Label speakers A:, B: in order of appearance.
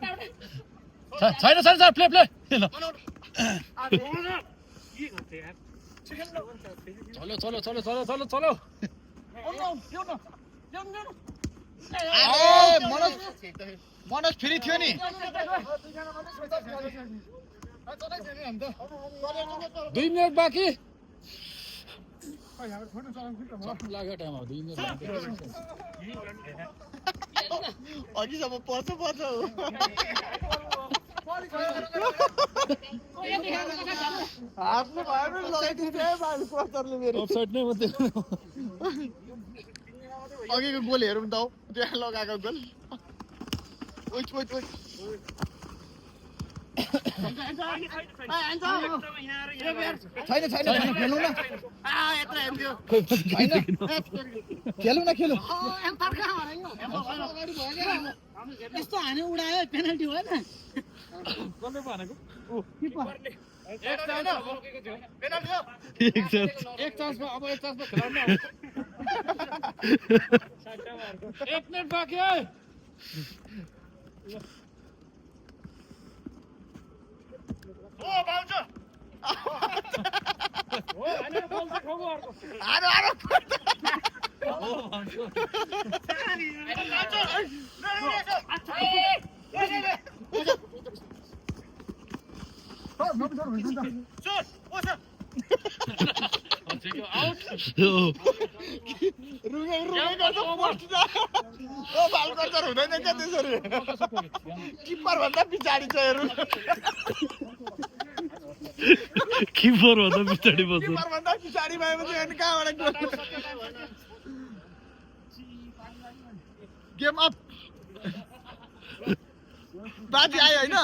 A: छैन छैन sir play play चलो चलो चलो चलो चलो चलो
B: मनोज फेरि थियो नि
A: 2 मिनट बाँकी लाग्यो टाइम अब 2 मिनट
B: अघिसम्म पर्छ आफ्नो भएन लगाइदिन्छ कोचरले मेरो
A: अफसाइड नै मात्रै
B: अघिको गोल हेरौँ त त्यहाँ लगाएको गोल छैन खेलौँ न खेलौँ न खेलौँ
C: यस्तो हाने उडायो पेनल्टी हो नि
A: कसले भनेको एक चान्समा अब एक चान्समा खेलाउनु 1 मिनट बाँकी है
B: हुँदैन क्या त्यसरी किपर भन्दा पछाडि छ
A: किपर भन्दा पछाडि बस्छ
B: किपर भन्दा पछाडि भएपछि अनि कहाँबाट गेम अप बाजी आयो होइन